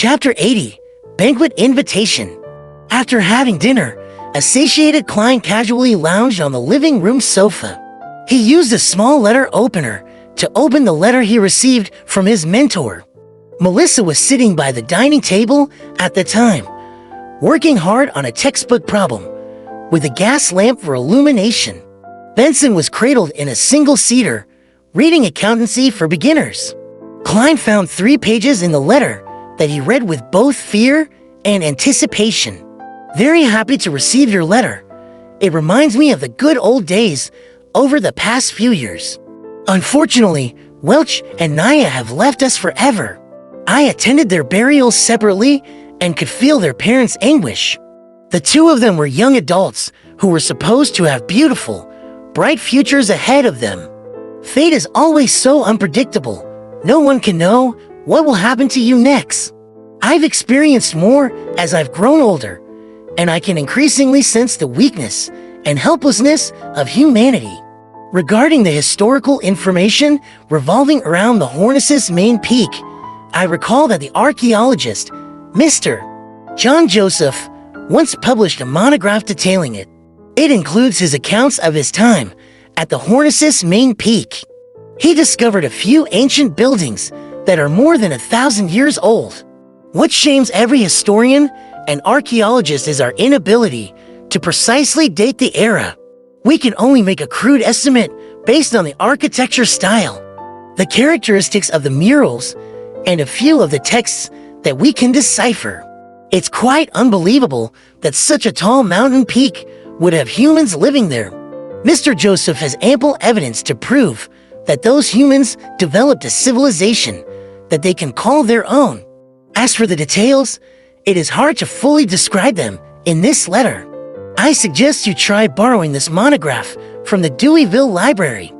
Chapter 80, Banquet Invitation. After having dinner, a satiated Klein casually lounged on the living room sofa. He used a small letter opener to open the letter he received from his mentor. Melissa was sitting by the dining table at the time, working hard on a textbook problem, with a gas lamp for illumination. Benson was cradled in a single-seater, reading Accountancy for Beginners. Klein found 3 pages in the letter that he read with both fear and anticipation. Very happy to receive your letter. It reminds me of the good old days over the past few years. Unfortunately, Welch and Naya have left us forever. I attended their burials separately and could feel their parents' anguish. The 2 of them were young adults who were supposed to have beautiful, bright futures ahead of them. Fate is always so unpredictable. No one can know what will happen to you next. I've experienced more as I've grown older, and I can increasingly sense the weakness and helplessness of humanity. Regarding the historical information revolving around the Hornices main peak, I recall that the archaeologist, Mr. John Joseph, once published a monograph detailing it. It includes his accounts of his time at the Hornices main peak. He discovered a few ancient buildings that are more than 1,000 years old. What shames every historian and archaeologist is our inability to precisely date the era. We can only make a crude estimate based on the architecture style, the characteristics of the murals, and a few of the texts that we can decipher. It's quite unbelievable that such a tall mountain peak would have humans living there. Mr. Joseph has ample evidence to prove that those humans developed a civilization that they can call their own. As for the details, it is hard to fully describe them in this letter. I suggest you try borrowing this monograph from the Deweyville Library.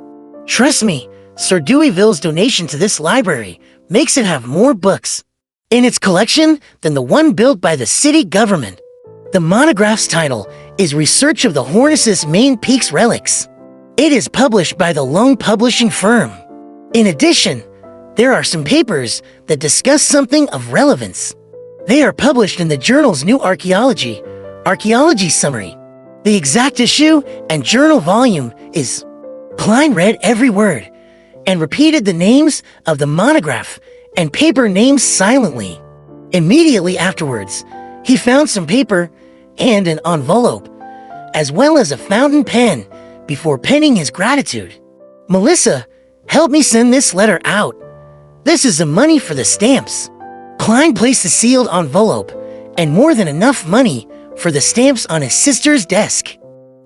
Trust me, Sir Deweyville's donation to this library makes it have more books in its collection than the one built by the city government. The monograph's title is Research of the Hornices Main Peaks Relics. It is published by the Lone Publishing Firm. In addition, there are some papers that discuss something of relevance. They are published in the journal's New Archaeology Summary. The exact issue and journal volume is... Klein read every word and repeated the names of the monograph and paper names silently. Immediately afterwards, he found some paper and an envelope, as well as a fountain pen, before penning his gratitude. Melissa, help me send this letter out. This is the money for the stamps. Klein placed the sealed envelope and more than enough money for the stamps on his sister's desk.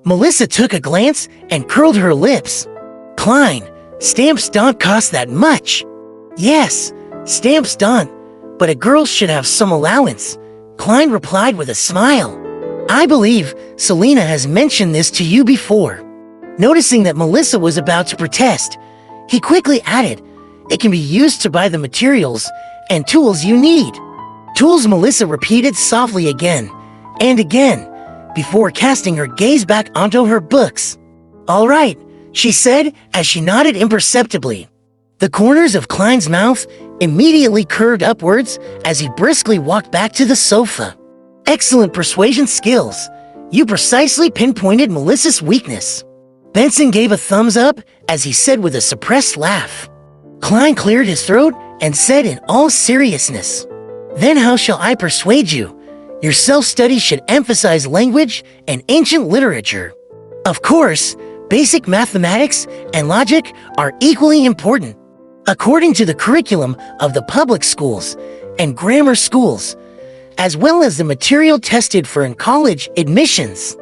Melissa took a glance and curled her lips. Klein, stamps don't cost that much. Yes, stamps don't, but a girl should have some allowance, Klein replied with a smile. I believe Selena has mentioned this to you before. Noticing that Melissa was about to protest, he quickly added, it can be used to buy the materials and tools you need. Tools, Melissa repeated softly again and again, before casting her gaze back onto her books. All right, she said as she nodded imperceptibly. The corners of Klein's mouth immediately curved upwards as he briskly walked back to the sofa. Excellent persuasion skills. You precisely pinpointed Melissa's weakness. Benson gave a thumbs up as he said with a suppressed laugh. Klein cleared his throat and said in all seriousness, Then how shall I persuade you? Your self-study should emphasize language and ancient literature. Of course, basic mathematics and logic are equally important. According to the curriculum of the public schools and grammar schools, as well as the material tested for in college admissions,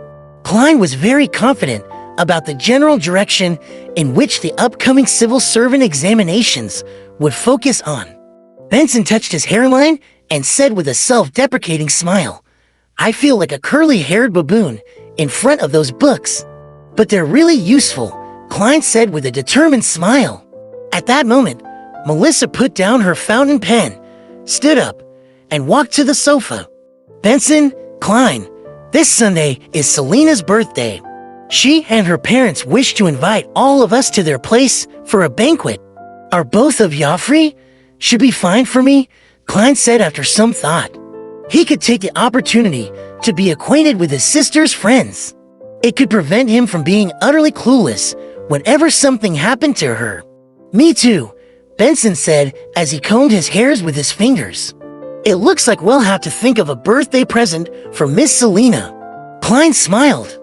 Klein was very confident about the general direction in which the upcoming civil servant examinations would focus on. Benson touched his hairline and said with a self-deprecating smile, I feel like a curly-haired baboon in front of those books. But they're really useful, Klein said with a determined smile. At that moment, Melissa put down her fountain pen, stood up, and walked to the sofa. Benson, Klein, this Sunday is Selena's birthday. She and her parents wish to invite all of us to their place for a banquet. Are both of y'all free? Should be fine for me, Klein said after some thought. He could take the opportunity to be acquainted with his sister's friends. It could prevent him from being utterly clueless whenever something happened to her. Me too, Benson said as he combed his hairs with his fingers. It looks like we'll have to think of a birthday present for Miss Selena. Klein smiled.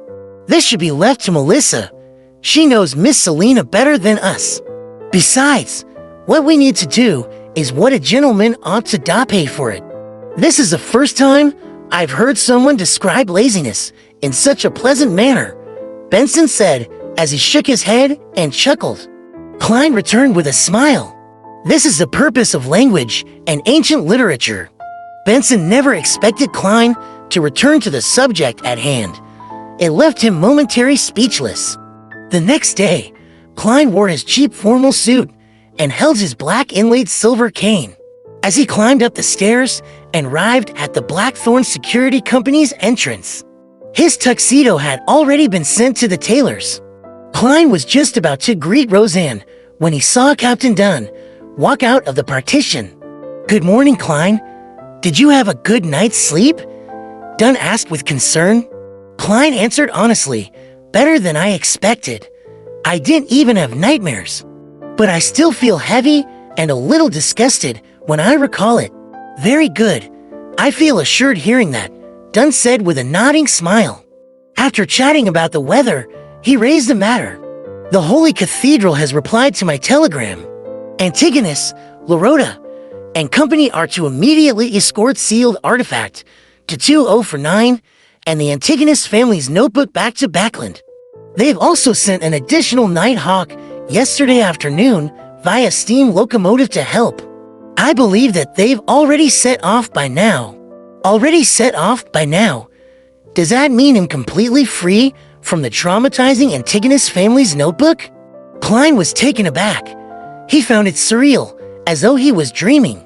This should be left to Melissa. She knows Miss Selena better than us. Besides, what we need to do is what a gentleman ought to pay for it. This is the first time I've heard someone describe laziness in such a pleasant manner, Benson said as he shook his head and chuckled. Klein returned with a smile. This is the purpose of language and ancient literature. Benson never expected Klein to return to the subject at hand. It left him momentarily speechless. The next day, Klein wore his cheap formal suit and held his black inlaid silver cane. As he climbed up the stairs and arrived at the Blackthorn Security Company's entrance, his tuxedo had already been sent to the tailors. Klein was just about to greet Roseanne when he saw Captain Dunn walk out of the partition. "Good morning, Klein. Did you have a good night's sleep?" Dunn asked with concern. Klein answered honestly, "Better than I expected. I didn't even have nightmares. But I still feel heavy and a little disgusted when I recall it." "Very good. I feel assured hearing that," Dunn said with a nodding smile. After chatting about the weather, he raised the matter. "The Holy Cathedral has replied to my telegram. Antigonus, Lorota, and company are to immediately escort sealed artifact to 2049 and the Antigonus family's notebook back to Backland. They've also sent an additional Nighthawk yesterday afternoon via steam locomotive to help. I believe that they've already set off by now." Already set off by now? Does that mean I'm completely free from the traumatizing Antigonus family's notebook? Klein was taken aback. He found it surreal, as though he was dreaming.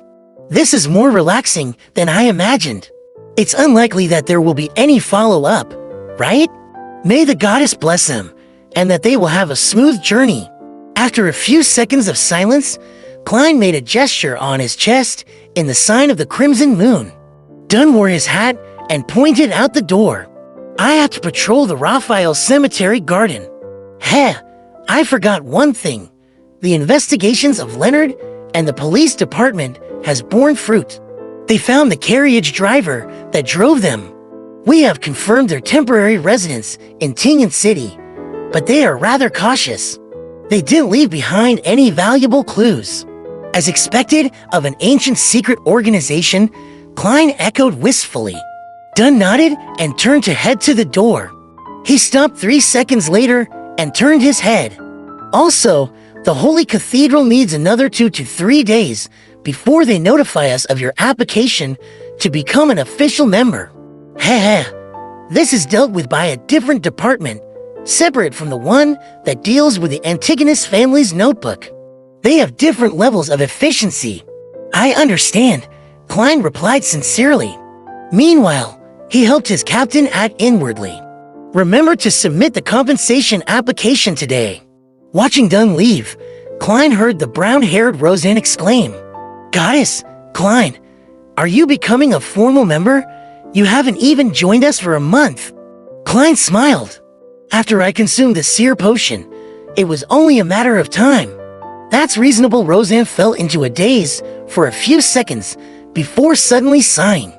This is more relaxing than I imagined. It's unlikely that there will be any follow-up, right? May the goddess bless them, and that they will have a smooth journey. After a few seconds of silence, Klein made a gesture on his chest in the sign of the crimson moon. Dunn wore his hat and pointed out the door. "I have to patrol the Raphael Cemetery garden. Heh, I forgot one thing. The investigations of Leonard and the police department has borne fruit. They found the carriage driver that drove them. We have confirmed their temporary residence in Tingen City, but they are rather cautious. They didn't leave behind any valuable clues." As expected of an ancient secret organization, Klein echoed wistfully. Dunn nodded and turned to head to the door. He stopped 3 seconds later and turned his head. "Also, the Holy Cathedral needs another 2 to 3 days before they notify us of your application to become an official member. Heh. This is dealt with by a different department, separate from the one that deals with the Antigonus family's notebook. They have different levels of efficiency." "I understand," Klein replied sincerely. Meanwhile, he helped his captain act inwardly. "Remember to submit the compensation application today." Watching Dunn leave, Klein heard the brown-haired Roseanne exclaim, "Goddess, Klein, are you becoming a formal member? You haven't even joined us for a month." Klein smiled. "After I consumed the seer potion, it was only a matter of time." "That's reasonable." Roseanne fell into a daze for a few seconds before suddenly sighing.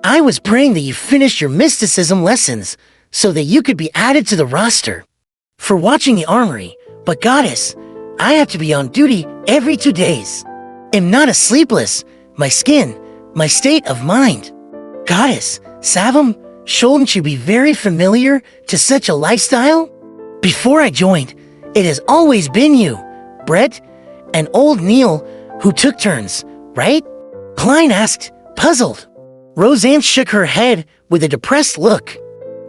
"I was praying that you finished your mysticism lessons so that you could be added to the roster for watching the armory, but goddess, I have to be on duty every 2 days. Am not a sleepless, my skin, my state of mind. Goddess, Savam, shouldn't you be very familiar to such a lifestyle? Before I joined, it has always been you, Brett, and old Neil, who took turns, right?" Klein asked, puzzled. Roseanne shook her head with a depressed look.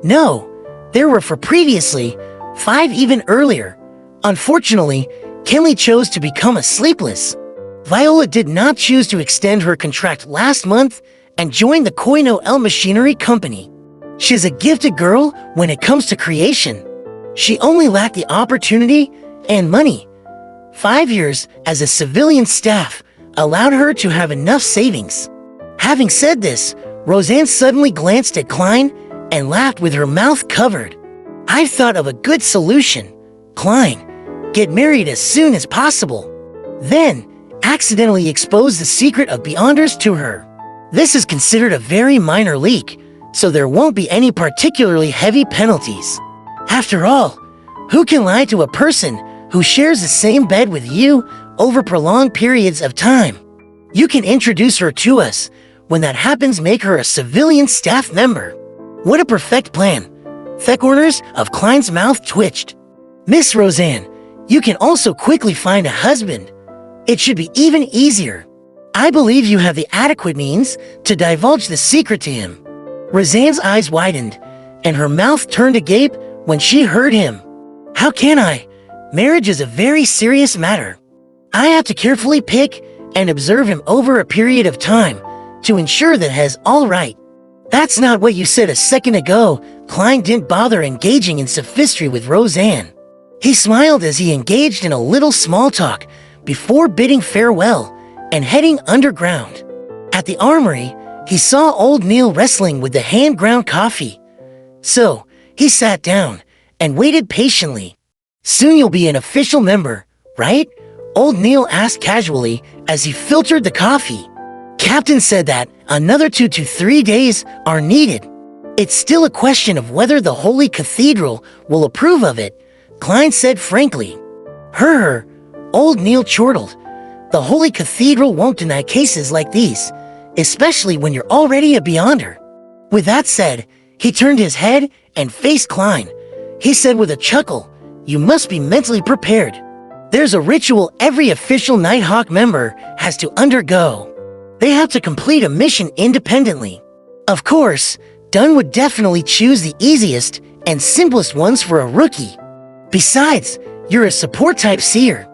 "No, there were for previously, 5 even earlier. Unfortunately, Kinley chose to become a sleepless. Viola did not choose to extend her contract last month and join the Koino El Machinery Company. She's a gifted girl when it comes to creation. She only lacked the opportunity and money. 5 years as a civilian staff allowed her to have enough savings. Having said this, Roseanne suddenly glanced at Klein and laughed with her mouth covered. "I've thought of a good solution. Klein, get married as soon as possible. Then, accidentally expose the secret of Beyonders to her. This is considered a very minor leak, so there won't be any particularly heavy penalties. After all, who can lie to a person who shares the same bed with you over prolonged periods of time? You can introduce her to us. When that happens, make her a civilian staff member." What a perfect plan. The corners of Klein's mouth twitched. "Miss Roseanne, you can also quickly find a husband. It should be even easier. I believe you have the adequate means to divulge the secret to him." Roseanne's eyes widened, and her mouth turned agape when she heard him. "How can I? Marriage is a very serious matter. I have to carefully pick and observe him over a period of time to ensure that he is all right." "That's not what you said a second ago." Klein didn't bother engaging in sophistry with Roseanne. He smiled as he engaged in a little small talk before bidding farewell and heading underground. At the armory, he saw old Neil wrestling with the hand-ground coffee. So, he sat down and waited patiently. "Soon you'll be an official member, right?" Old Neil asked casually as he filtered the coffee. "Captain said that another 2 to 3 days are needed. It's still a question of whether the Holy Cathedral will approve of it," Klein said frankly. Her, Old Neil chortled. "The Holy Cathedral won't deny cases like these, especially when you're already a Beyonder." With that said, he turned his head and faced Klein. He said with a chuckle, "You must be mentally prepared. There's a ritual every official Nighthawk member has to undergo. They have to complete a mission independently. Of course, Dunn would definitely choose the easiest and simplest ones for a rookie. Besides, you're a support-type seer.